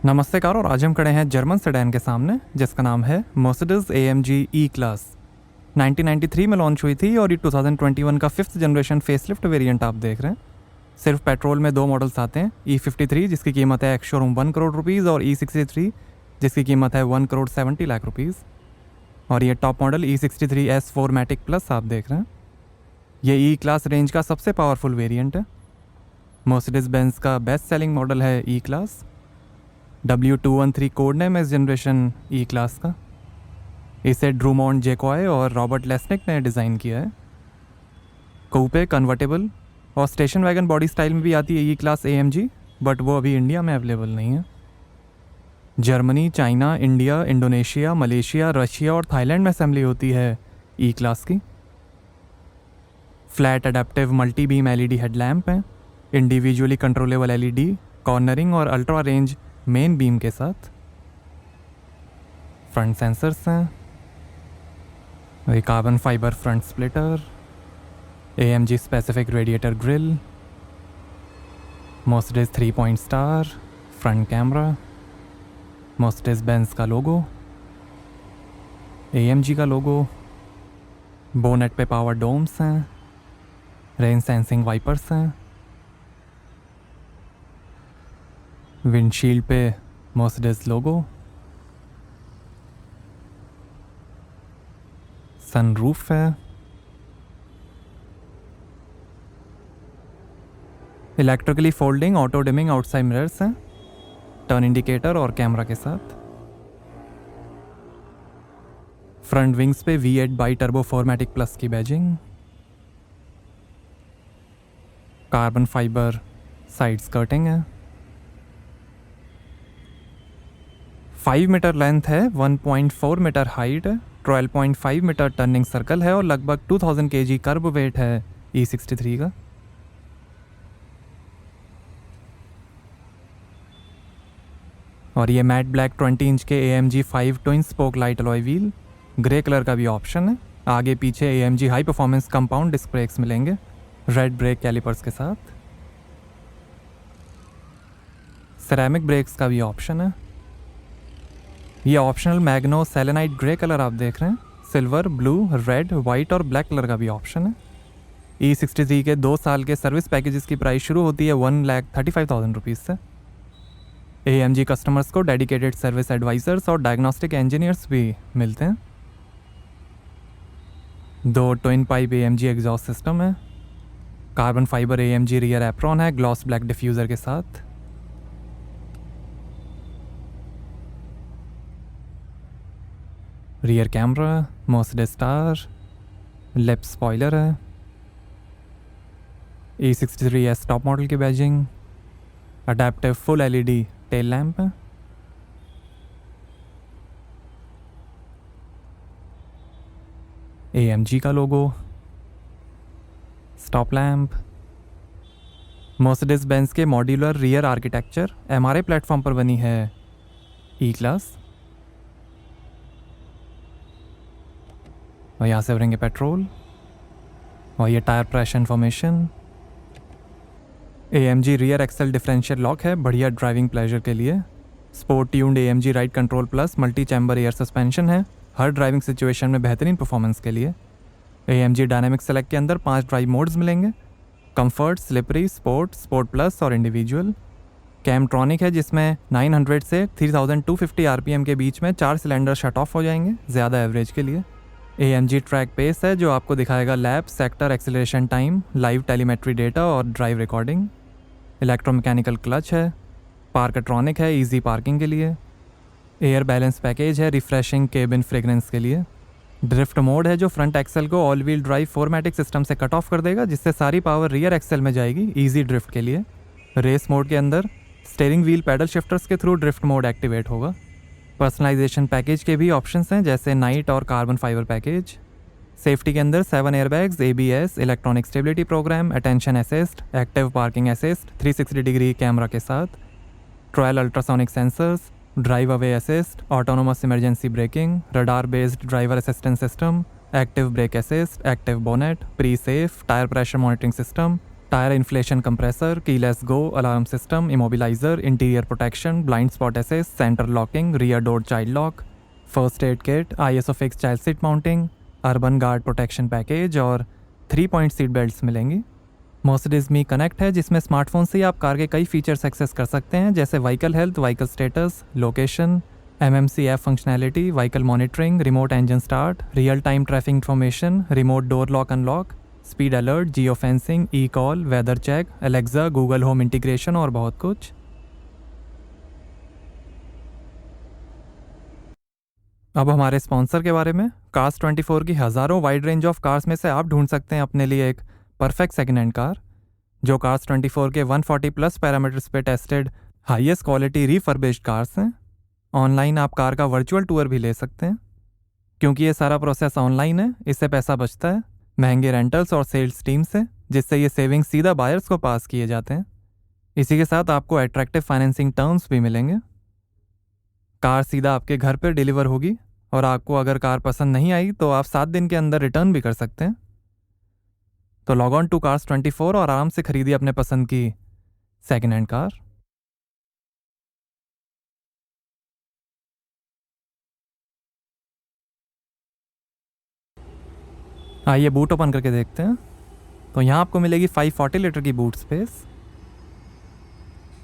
नमस्ते कार, और आज हम खड़े हैं जर्मन सेडान के सामने जिसका नाम है मर्सिडीज AMG ई क्लास। 1993 में लॉन्च हुई थी और ये 2021 का 5th जनरेशन फेसलिफ्ट वेरिएंट आप देख रहे हैं। सिर्फ पेट्रोल में दो मॉडल्स आते हैं, E53 जिसकी कीमत है एक्स शोरूम 1 करोड़ रुपीज़ और E63 जिसकी कीमत है 1 करोड़ 70 लाख रुपीज़। और ये top model E63 S4 मैटिक plus आप देख रहे हैं। ये ई क्लास रेंज का सबसे पावरफुल वेरिएंट है। मर्सिडीज बेंज का बेस्ट सेलिंग मॉडल है ई क्लास। W213 कोड नेम है इस जनरेशन ई क्लास का। इसे ड्रूमॉन्ट जेकॉय और रॉबर्ट लेस्निक ने डिज़ाइन किया है। कूपे, कन्वर्टेबल और स्टेशन वैगन बॉडी स्टाइल में भी आती है ई क्लास AMG, बट वो अभी इंडिया में अवेलेबल नहीं है। Germany, China, India, Indonesia, Malaysia, Russia और थाईलैंड में असेंबली होती है ई क्लास की। Flat adaptive multi beam LED headlamp हैं, इंडिविजुअली कंट्रोलेबल LED, कॉर्नरिंग और अल्ट्रा रेंज मेन बीम के साथ। फ्रंट सेंसर्स हैं, carbon fibre front splitter, AMG specific radiator grille, Mercedes 3 point star, front camera, Mercedes Benz का लोगो, AMG का लोगो, bonnet पे power Doms हैं, rain sensing wipers हैं, windshield पे मर्सिडीज लोगो, सनरूफ है, electrically folding auto dimming outside mirrors हैं, turn indicator और camera के साथ। फ्रंट विंग्स पे V8 बाई टर्बो 4मैटिक प्लस की badging, carbon fibre side skirting है, 5 मीटर लेंथ है, 1.4 मीटर हाइट है, 12.5 मीटर टर्निंग सर्कल है और लगभग 2000 kg कर्ब वेट है E63 का। और ये मैट ब्लैक 20 इंच के AMG 5 twin spoke light alloy wheel, grey colour का भी ऑप्शन है। आगे पीछे AMG high performance compound disc brakes मिलेंगे रेड ब्रेक कैलिपर्स के साथ। सेरेमिक ब्रेक्स का भी ऑप्शन है। ये optional magno selenite grey colour आप देख रहे हैं, सिल्वर, ब्लू, रेड, वाइट और ब्लैक कलर का भी ऑप्शन है। E63 के 2 साल के सर्विस पैकेजेस की प्राइस शुरू होती है 1,35,000 रुपीज़ से। AMG कस्टमर्स को डेडिकेटेड सर्विस एडवाइजर्स और डायग्नोस्टिक इंजीनियर्स भी मिलते हैं। 2 twin pipe AMG exhaust system है, carbon fibre AMG rear apron है ग्लॉस ब्लैक डिफ्यूज़र के साथ। Rear camera, Mercedes star, left spoiler है, E63 S टॉप मॉडल की badging, adaptive full LED tail lamp है, AMG का logo, stop lamp, Mercedes Benz के modular rear architecture MRA platform पर बनी है ई क्लास। और यहाँ से भरेंगे पेट्रोल। और ये tyre pressure information, AMG rear Excel differential lock है बढ़िया ड्राइविंग प्लेजर के लिए। Sport tuned AMG ride control plus multi chamber air suspension है हर ड्राइविंग सिचुएशन में बेहतरीन परफॉर्मेंस के लिए। AMG डायनेमिक सेलेक्ट के अंदर 5 ड्राइव मोड्स मिलेंगे, comfort, slippery, sport, sport plus और इंडिविजुअल। कैमट्रॉनिक है जिसमें 900 से 3250 RPM के बीच में 4 सिलेंडर शट ऑफ हो जाएंगे ज़्यादा एवरेज के लिए। AMG ट्रैक पेस है जो आपको दिखाएगा lap, sector, acceleration time, live telemetry data और ड्राइव रिकॉर्डिंग। इलेक्ट्रोमैकेनिकल क्लच है, पार्कट्रॉनिक है इजी पार्किंग के लिए। एयर बैलेंस पैकेज है रिफ्रेशिंग केबिन फ्रेगरेंस के लिए। ड्रिफ्ट मोड है जो फ्रंट एक्सेल को ऑल व्हील ड्राइव 4मैटिक सिस्टम से कट ऑफ कर देगा जिससे सारी पावर रियर एक्सेल में जाएगी ईजी ड्रिफ्ट के लिए। रेस मोड के अंदर स्टीयरिंग व्हील पैडल शिफ्टर्स के थ्रू ड्रिफ्ट मोड एक्टिवेट होगा। पर्सनलाइजेशन पैकेज के भी ऑप्शंस हैं जैसे नाइट और कार्बन फाइबर पैकेज। सेफ्टी के अंदर 7 airbags, ABS, electronic stability programme, attention assist, active parking assist, 360 degree camera के साथ, 12 ultrasonic sensors, drive away assist, autonomous emergency braking, radar based driver assistance system, active brake assist, active bonnet, pre safe, tyre pressure monitoring system, tyre inflation compressor, keyless go, alarm system, immobiliser, interior protection, blind spot assist, centre locking, rear door child lock, first aid kit, ISO fix child seat mounting, urban guard protection package और 3 point seat belts मिलेंगी। Mercedes मी connect है, जिसमें smartphone से ही आप car के कई features access कर सकते हैं, जैसे vehicle health, vehicle status, location, MMC app functionality, vehicle monitoring, remote engine start, real time traffic information, remote door lock unlock, speed alert, geofencing, E call, weather check, Alexa, Google home integration और बहुत कुछ। अब हमारे sponsor के बारे में। Cars24 की हज़ारों वाइड रेंज ऑफ कार्स में से आप ढूंढ सकते हैं अपने लिए एक परफेक्ट सेकेंड हैंड कार, जो Cars24 के 140 प्लस पैरामीटर्स पे tested highest quality refurbished cars हैं। ऑनलाइन आप कार का वर्चुअल टूर भी ले सकते हैं। क्योंकि ये सारा प्रोसेस ऑनलाइन है, इससे पैसा बचता है महंगे रेंटल्स और सेल्स टीम से, जिससे ये सेविंग सीधा बायर्स को पास किए जाते हैं। इसी के साथ आपको अट्रैक्टिव फाइनेंसिंग टर्म्स भी मिलेंगे। कार सीधा आपके घर पर डिलीवर होगी और आपको अगर कार पसंद नहीं आई तो आप 7 दिन के अंदर रिटर्न भी कर सकते हैं। तो लॉग ऑन टू Cars24 और आराम से खरीदिए अपने पसंद की सेकेंड हैंड कार। आइए बूट ओपन करके देखते हैं। तो यहाँ आपको मिलेगी 540 लीटर की boot space,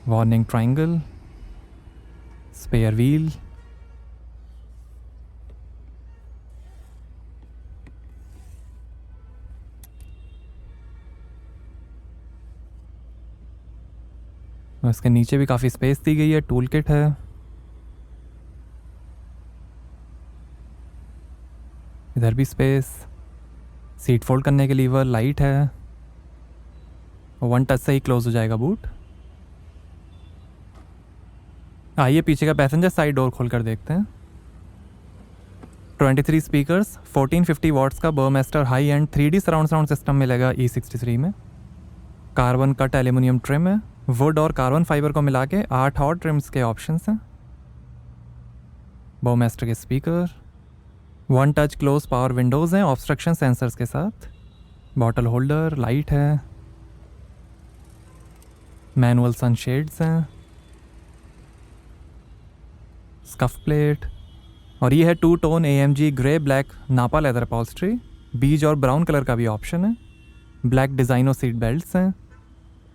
warning triangle, spare wheel, और इसके नीचे भी काफ़ी स्पेस दी गई है। टूल किट है, इधर भी स्पेस, सीट फोल्ड करने के लीवर, लाइट है, और 1 टच से ही क्लोज हो जाएगा बूट। आइए पीछे का पैसेंजर साइड डोर खोल कर देखते हैं। 23 स्पीकर्स, 1450 वॉट्स का Burmester high and 3D surround sound system मिलेगा E63 में। कार्बन कट एल्यूमिनियम ट्रिम है। वुड और कार्बन फाइबर को मिला के 8 और ट्रिम्स के ऑप्शंस हैं। बर्मेस्टर के speaker, 1 touch close power Windows हैं ऑब्स्ट्रक्शन सेंसर्स के साथ। बॉटल होल्डर, लाइट है, मैनुअल सनशेड्स हैं, स्कफ प्लेट, और ये है 2 टोन AMG ग्रे ब्लैक नापा लेदर अपॉल्स्ट्री। बीज और ब्राउन कलर का भी ऑप्शन है। ब्लैक डिज़ाइनो सीट बेल्ट्स हैं।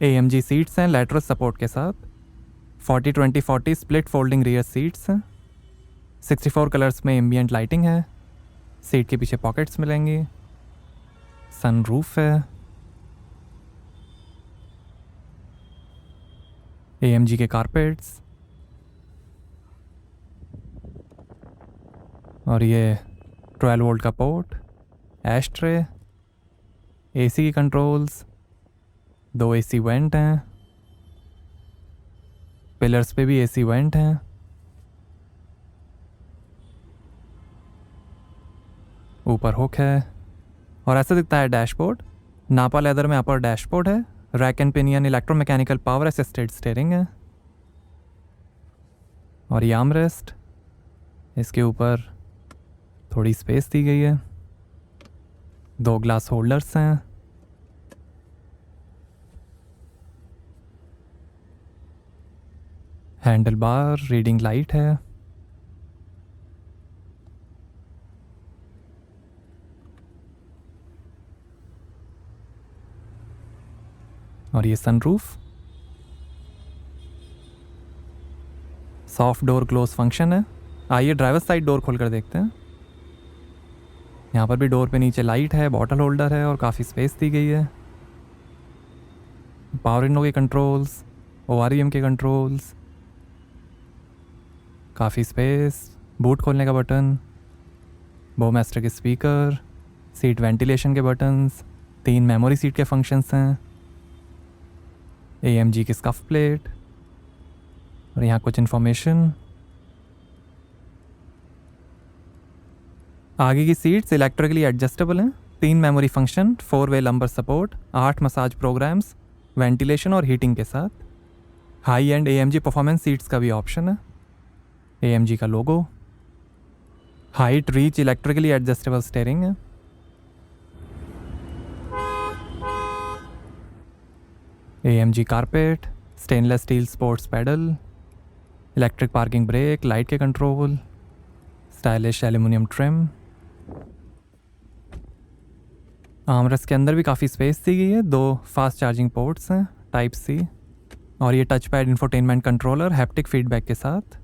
AMG सीट्स हैं लैटरल सपोर्ट के साथ। 40-20-40 स्प्लिट फोल्डिंग रियर सीट्स हैं। 64 कलर्स में एम्बियंट लाइटिंग है। सीट के पीछे पॉकेट्स मिलेंगी। सनरूफ है। AMG के कारपेट्स, और ये 12 वोल्ट का पोर्ट, एश ट्रे, AC की कंट्रोल्स, 2 AC वेंट हैं। पिलर्स पे भी AC वेंट हैं। ऊपर हुक है, और ऐसा दिखता है डैशबोर्ड। नापा लेदर में अपर डैशबोर्ड है। Rack and pinion electromechanical power assisted steering है, और ये आर्मरेस्ट, इसके ऊपर थोड़ी स्पेस दी गई है। 2 ग्लास होल्डर्स हैं। हैंडल बार, रीडिंग लाइट है, और ये sunroof. Soft door close function है। आइए ड्राइवर साइड डोर खोल कर देखते हैं। यहाँ पर भी डोर पे नीचे लाइट है, बॉटल होल्डर है, और काफ़ी स्पेस दी गई है। पावर विंडो के कंट्रोल्स, ORVM के कंट्रोल्स, काफ़ी स्पेस, बूट खोलने का बटन, बर्मेस्टर के स्पीकर, सीट वेंटिलेशन के बटन्स, 3 मेमोरी सीट के फंक्शंस हैं, AMG की स्कफ प्लेट, और यहाँ कुछ इन्फॉर्मेशन। आगे की सीट्स इलेक्ट्रिकली एडजस्टेबल हैं। 3 memory function, 4 way lumbar support, 8 massage programmes, ventilation और हीटिंग के साथ। High end AMG performance seats का भी ऑप्शन है। AMG का logo, height reach electrically adjustable steering है। AMG carpet, stainless steel sports pedal, electric parking brake, light के control, stylish aluminium trim. Armrest के अंदर भी काफ़ी स्पेस दी गई है, 2 फास्ट चार्जिंग पोर्ट्स हैं टाइप सी, और ये touch pad infotainment controller haptic feedback के साथ।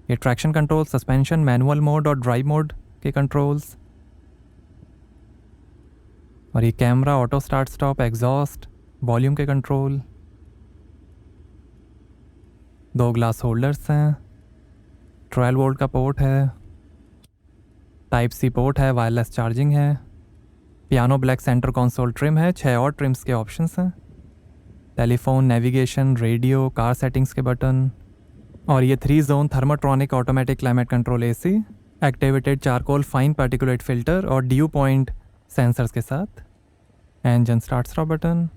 ये traction control, suspension, manual mode और ड्राइव मोड के कंट्रोल्स, और ये camera, auto start stop, exhaust, volume के कंट्रोल, 2 ग्लास होल्डर्स हैं, 12 वोल्ट का पोर्ट है, टाइप सी पोर्ट है, वायरलेस चार्जिंग है, piano black centre console trim है, 6 और ट्रिम्स के ऑप्शंस हैं, telephone, navigation, radio, car settings के बटन, और ये 3 zone thermotronic automatic climate control AC, activated charcoal fine particulate filter और ड्यू पॉइंट सेंसर्स के साथ, इंजन स्टार्ट स्टॉप बटन,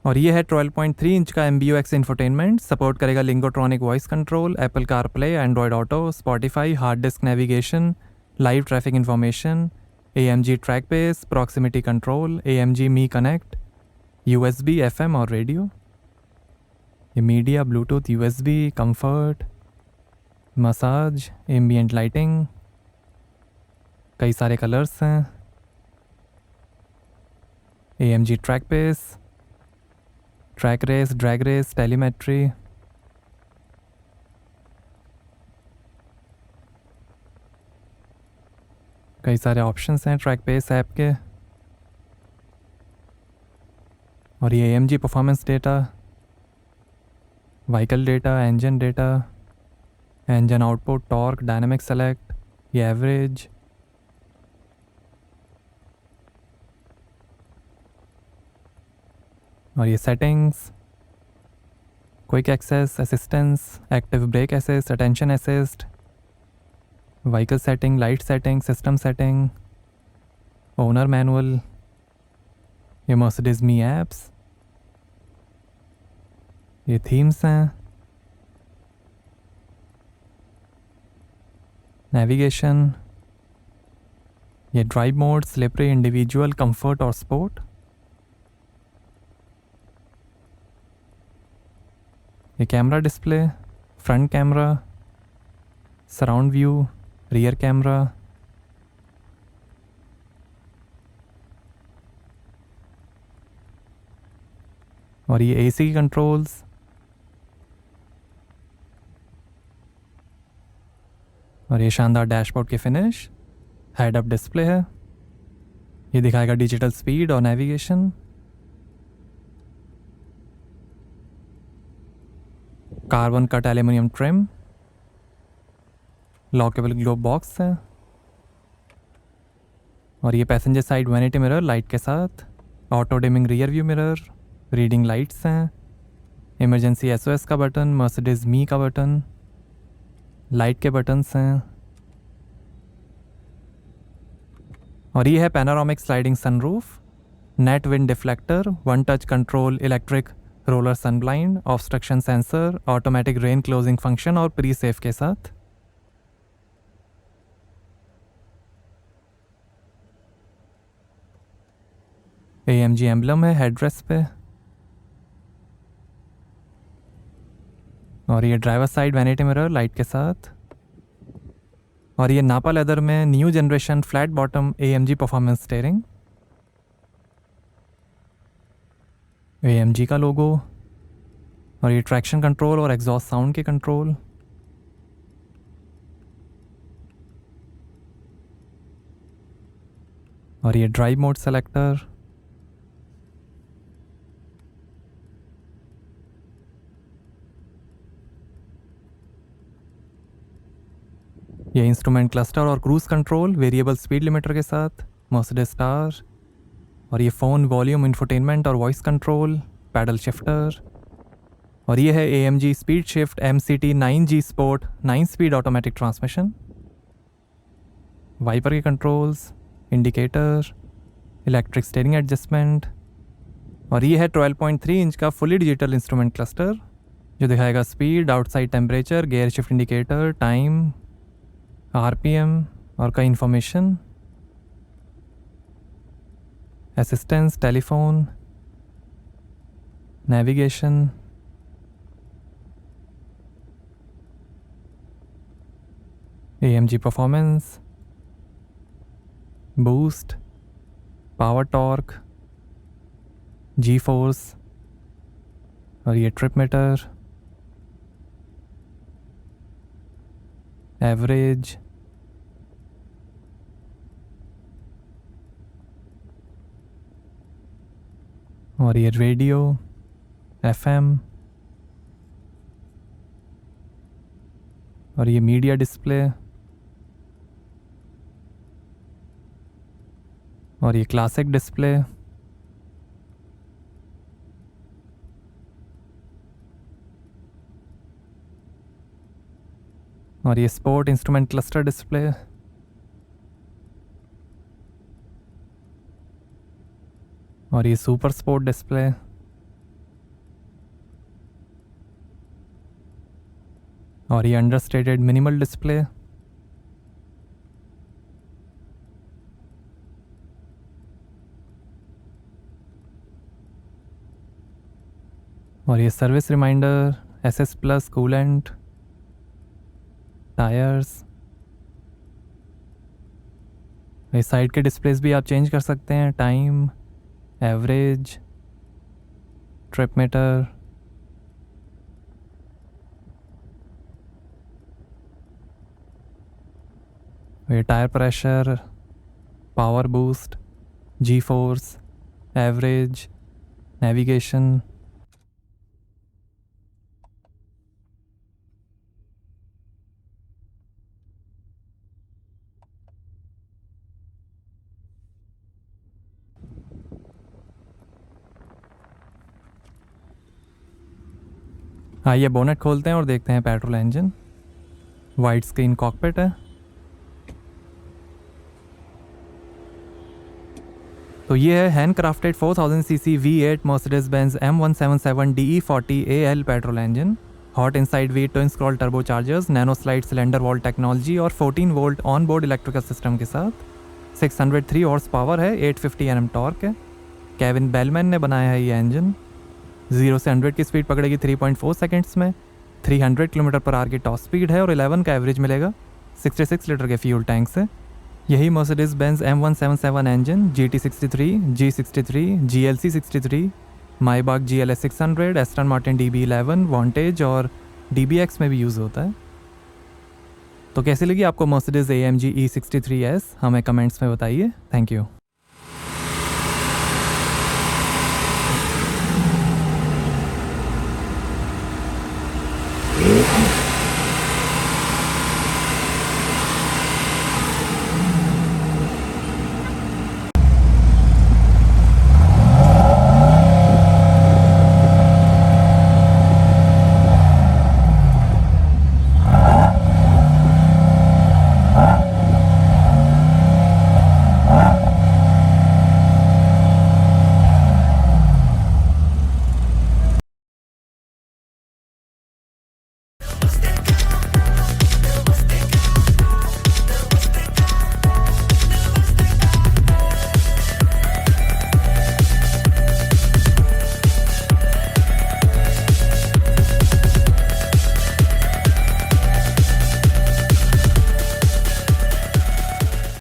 और ये है 12.3 इंच का MBUX इंफोटेनमेंट, सपोर्ट करेगा Lingotronic voice control, Apple CarPlay, Android Auto, Spotify, hard disk navigation, live traffic information, AMG track pace, proximity control, AMG me connect, USB, FM और radio, ये media, Bluetooth, USB, comfort, massage, ambient lighting, कई सारे colours हैं, AMG track pace, track race, drag race, telemetry, कई सारे options हैं track base app के, और ये AMG performance data, vehicle data, engine data, engine output, torque, dynamic select, ये एवरेज, और ये settings, quick access, assistance, active brake assist, attention assist, vehicle setting, light setting, system setting, owner manual, ये Mercedes me apps, ये themes हैं, navigation, ये drive mode, slippery, individual, comfort और sport, ये camera display, front camera, surround view, rear camera, और ये AC की controls, और ये शानदार डैशबोर्ड की फिनिश, हेड अप डिस्प्ले है, ये दिखाएगा डिजिटल स्पीड और navigation, carbon cut aluminium trim, lockable glove box है, और ये passenger side vanity mirror light के साथ, auto dimming rear view mirror, reading lights हैं, इमरजेंसी SOS का बटन, मर्सिडीज मी का बटन, लाइट के बटन्स हैं, और ये है panoramic sliding sunroof, net wind deflector, 1 touch control, electric roller sun blind, obstruction sensor, automatic rain closing function और pre safe के साथ। AMG एम्बलम है हेडरेस्ट पे, और ये driver side vanity mirror light के साथ, और ये नापा लेदर में new generation flat bottom AMG performance steering, AMG का लोगो, और ये ट्रैक्शन कंट्रोल और एग्जॉस्ट साउंड के कंट्रोल, और ये ड्राइव मोड सेलेक्टर, ये इंस्ट्रूमेंट क्लस्टर और cruise control variable speed limiter के साथ, मर्सिडीज स्टार, और ये फ़ोन, वॉल्यूम, इंफोटेनमेंट और वॉइस कंट्रोल, पैडल शिफ्टर, और ये है AMG speed shift MCT 9G sport 9 speed automatic transmission, wiper के controls, indicator, electric steering adjustment, और ये है 12.3 इंच का फुली डिजिटल इंस्ट्रूमेंट क्लस्टर जो दिखाएगा speed, outside temperature, gear shift indicator, time, RPM और कई information, assistance, telephone, navigation, AMG performance, boost, power torque, G force और ये ट्रिप मीटर, एवरेज, और ये रेडियो, FM, और ये मीडिया डिस्प्ले, और ये क्लासिक डिस्प्ले, और ये स्पोर्ट इंस्ट्रूमेंट क्लस्टर डिस्प्ले, और ये सुपर स्पोर्ट डिस्प्ले, और ये अंडरस्टेटेड मिनिमल डिस्प्ले, और ये service reminder, SS plus coolant, tyres. इस साइड के डिस्प्लेस भी आप चेंज कर सकते हैं, टाइम, एवरेज, ट्रिप मीटर, ये tyre pressure, power boost, G force, average, navigation. आइए बोनेट खोलते हैं और देखते हैं petrol engine. Wide screen cockpit है। तो ये है hand crafted 4000 cc V8 Mercedes Benz M177 DE40 AL petrol engine. Hot inside V twin scroll turbo chargers, nano slide cylinder vault technology और 14 volt on board electrical system के साथ 603 horse power है, 850 Nm torque है। Kevin bellman ने बनाया है ये engine. 0 से 100 की स्पीड पकड़ेगी 3.4 सेकेंड्स में। 300 km/h की टॉप स्पीड है और 11 का एवरेज मिलेगा 66 लीटर के फ्यूल टैंक से। यही Mercedes Benz M177 engine GT63, G63, GLC63, माइबाक GLS 600, Aston Martin DB11, vantage और DBX में भी यूज़ होता है। तो कैसी लगी आपको मर्सिडीज AMG E63S? हमें कमेंट्स में बताइए। Thank you.